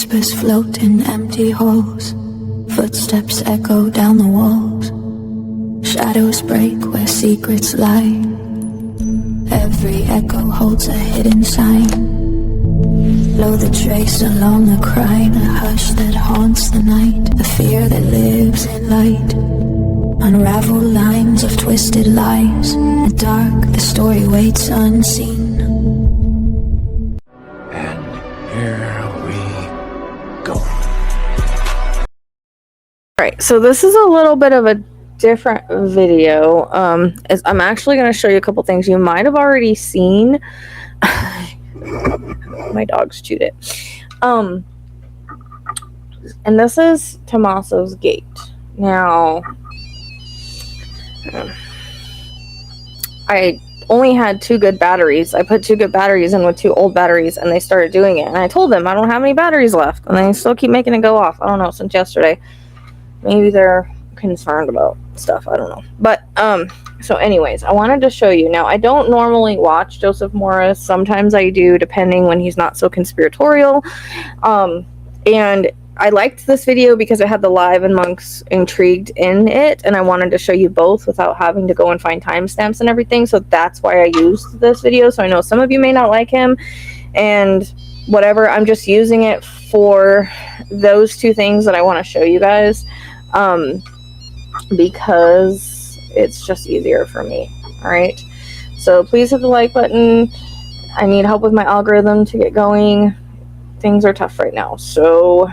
Whispers float in empty halls. Footsteps echo down the walls. Shadows break where secrets lie. Every echo holds a hidden sign. Blow the trace along the crime, a hush that haunts the night, a fear that lives in light. Unravel lines of twisted lies. In the dark, the story waits unseen. And here we go. Alright, so this is a little bit of a different video. I'm actually going to show you a couple things you might have already seen. My dogs chewed it. And this is Tommaso's Gait. Now, I only had 2 good batteries. I put 2 good batteries in with 2 old batteries, and they started doing it. And I told them I don't have any batteries left, and they still keep making it go off. I don't know, since yesterday. Maybe they're concerned about stuff. I don't know. But so anyways, I wanted to show you. Now, I don't normally watch Joseph Morris. Sometimes I do, depending when he's not so conspiratorial. And I liked this video because it had the live and monks intrigued in it, and I wanted to show you both without having to go and find timestamps and everything. So that's why I used this video. So I know some of you may not like him and whatever. I'm just using it for those 2 things that I want to show you guys, because it's just easier for me. All right, so please hit the like button. I need help with my algorithm to get going. Things are tough right now, so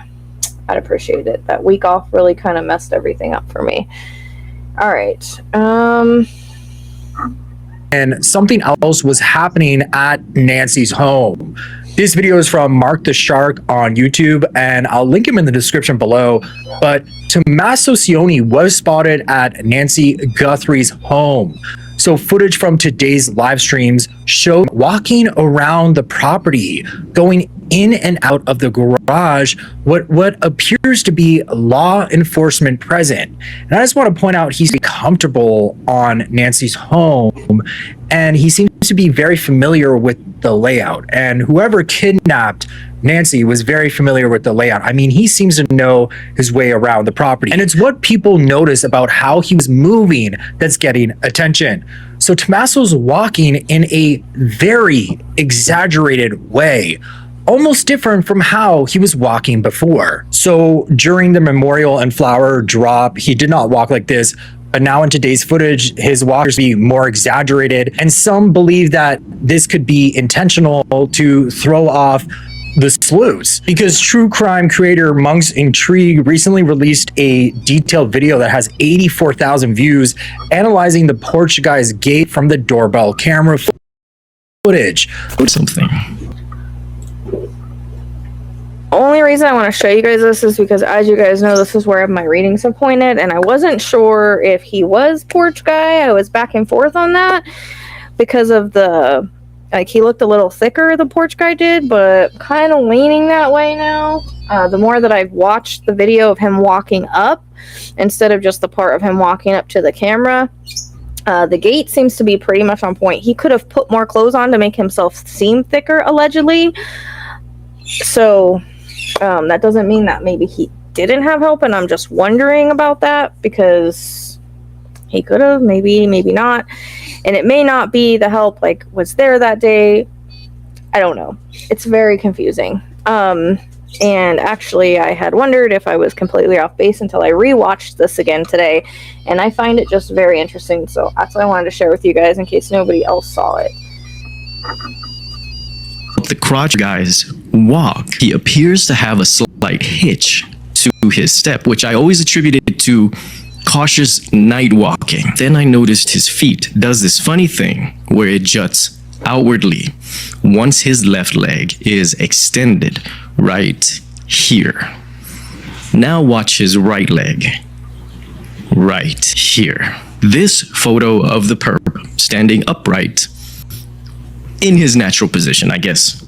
I'd appreciate it. That week off really kind of messed everything up for me. All right. And something else was happening at Nancy's home. This video is from Mark the Shark on YouTube, and I'll link him in the description below. But Tommaso was spotted at Nancy Guthrie's home. So footage from today's live streams showed walking around the property, going in and out of the garage, what appears to be law enforcement present. And I just want to point out he's comfortable on Nancy's home, and he seems to be very familiar with the layout. And whoever kidnapped Nancy was very familiar with the layout. I mean, he seems to know his way around the property. And it's what people notice about how he was moving that's getting attention. So Tommaso's walking in a very exaggerated way, almost different from how he was walking before. So during the memorial and flower drop, he did not walk like this. But now in today's footage, his walk is be more exaggerated. And some believe that this could be intentional to throw off the sleuths, because true crime creator Monk's Intrigue recently released a detailed video that has 84,000 views analyzing the porch guy's gait from the doorbell camera footage. Something. Only reason I want to show you guys this is because, as you guys know, this is where my readings have pointed, and I wasn't sure if he was porch guy. I was back and forth on that because of the, like, he looked a little thicker, the porch guy did, but kind of leaning that way now. The more that I've watched the video of him walking up instead of just the part of him walking up to the camera, the gait seems to be pretty much on point. He could have put more clothes on to make himself seem thicker, allegedly. So that doesn't mean that maybe he didn't have help, and I'm just wondering about that, because he could have, maybe not. And it may not be the help, like, was there that day. I don't know. It's very confusing. And actually, I had wondered if I was completely off base until I rewatched this again today. And I find it just very interesting. So that's what I wanted to share with you guys in case nobody else saw it. The crotch guy's walk, he appears to have a slight hitch to his step, which I always attributed to cautious night walking. Then I noticed his feet does this funny thing where it juts outwardly once his left leg is extended right here. Now watch his right leg right here. This photo of the perp standing upright in his natural position, I guess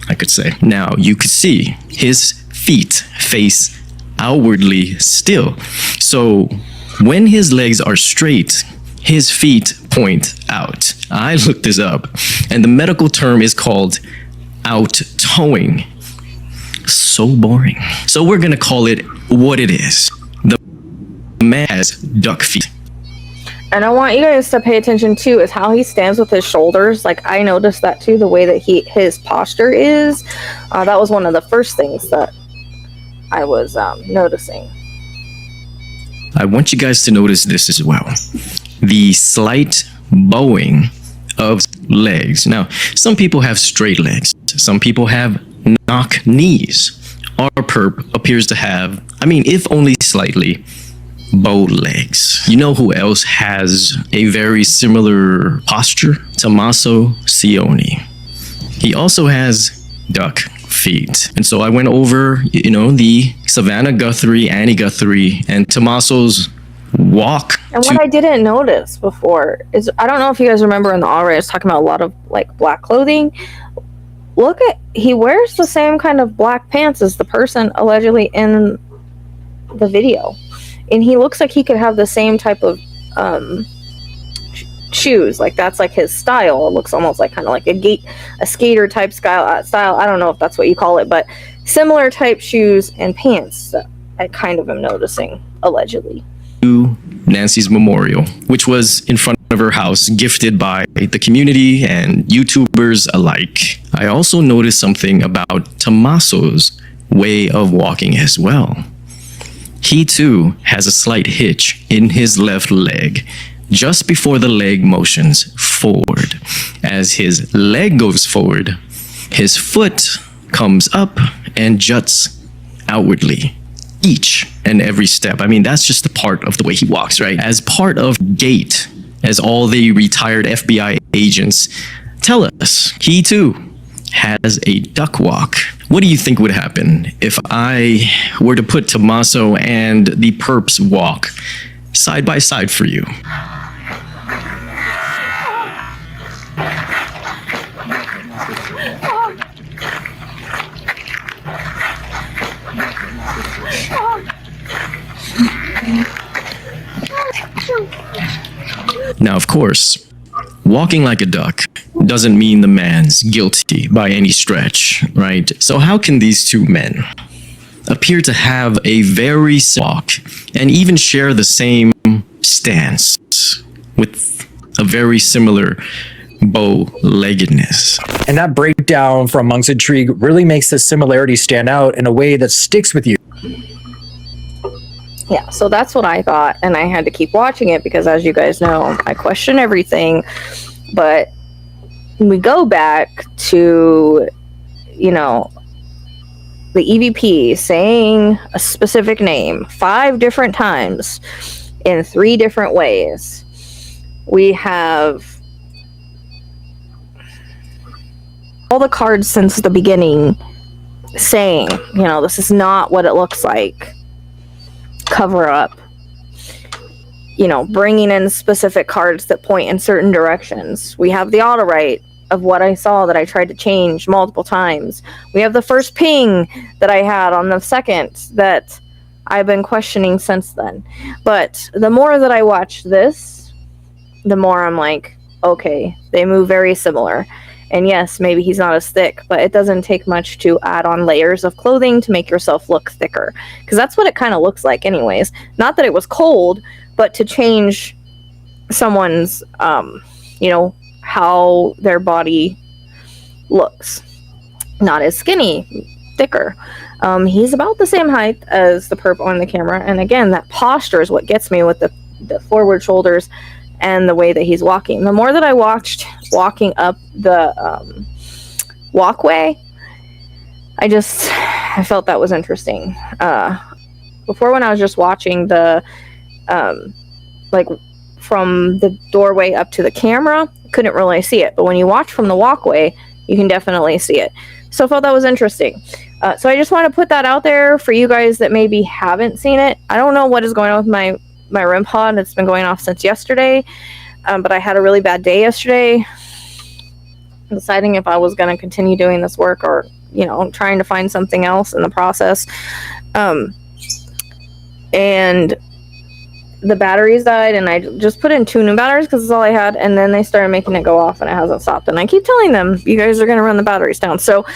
I could say. Now you could see his feet face outwardly still. So when his legs are straight, his feet point out. I looked this up, and the medical term is called out-toeing. So boring. So we're gonna call it what it is. The man has duck feet. And I want you guys to pay attention too is how he stands with his shoulders. Like I noticed that too, the way that his posture is. That was one of the first things that I was noticing. I want you guys to notice this as well. The slight bowing of legs. Now, some people have straight legs. Some people have knock knees. Our perp appears to have, I mean, if only slightly, bowed legs. You know who else has a very similar posture? Tommaso Cioni. He also has duck feet. And so I went over, the Savannah Guthrie, Annie Guthrie, and Tommaso's walk. And what I didn't notice before is, I don't know if you guys remember in the already I was talking about a lot of like black clothing. Look at, he wears the same kind of black pants as the person allegedly in the video. And he looks like he could have the same type of shoes. Like that's like his style. It looks almost like kind of like a skater type style. I don't know if that's what you call it, but similar type shoes and pants that I kind of am noticing allegedly. To Nancy's memorial, which was in front of her house, gifted by the community and YouTubers alike. I also noticed something about Tommaso's way of walking as well. He too has a slight hitch in his left leg just before the leg motions forward. As his leg goes forward, his foot comes up and juts outwardly. Each and every step. I mean, that's just a part of the way he walks, right? As part of Gait, as all the retired FBI agents tell us, he too has a duck walk. What do you think would happen if I were to put Tommaso and the perp's walk side by side for you? Now, of course, walking like a duck doesn't mean the man's guilty by any stretch, right? So how can these two men appear to have a very walk and even share the same stance with a very similar bow-leggedness? And that breakdown from Monk's Intrigue really makes the similarity stand out in a way that sticks with you. Yeah, so that's what I thought, and I had to keep watching it because, as you guys know, I question everything. But we go back to, the EVP saying a specific name 5 different times in 3 different ways. We have all the cards since the beginning saying, this is not what it looks like. Cover up, bringing in specific cards that point in certain directions. We have the auto write of what I saw that I tried to change multiple times. We have the first ping that I had on the second that I've been questioning since then. But the more that I watch this, the more I'm like, okay, they move very similar. And yes, maybe he's not as thick, but it doesn't take much to add on layers of clothing to make yourself look thicker. Because that's what it kind of looks like anyways. Not that it was cold, but to change someone's, how their body looks. Not as skinny, thicker. He's about the same height as the perp on the camera. And again, that posture is what gets me with the forward shoulders and the way that he's walking. The more that I watched walking up the walkway, I felt that was interesting. Before, when I was just watching the from the doorway up to the camera, couldn't really see it. But when you watch from the walkway, you can definitely see it. So I felt that was interesting. So I just want to put that out there for you guys that maybe haven't seen it. I don't know what is going on with my REM pod. It's been going off since yesterday, but I had a really bad day yesterday, deciding if I was going to continue doing this work or trying to find something else in the process. And the batteries died, and I just put in 2 new batteries because that's all I had, and then they started making it go off, and it hasn't stopped. And I keep telling them, you guys are going to run the batteries down. So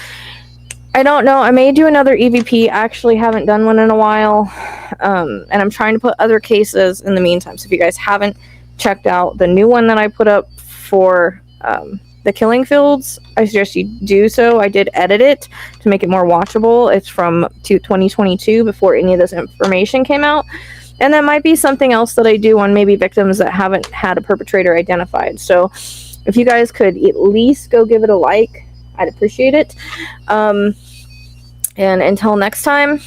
I don't know. I may do another EVP. I actually haven't done one in a while. And I'm trying to put other cases in the meantime. So if you guys haven't checked out the new one that I put up for the killing fields, I suggest you do so. I did edit it to make it more watchable. It's from 2022, before any of this information came out. And that might be something else that I do on maybe victims that haven't had a perpetrator identified. So if you guys could at least go give it a like, I'd appreciate it. And until next time,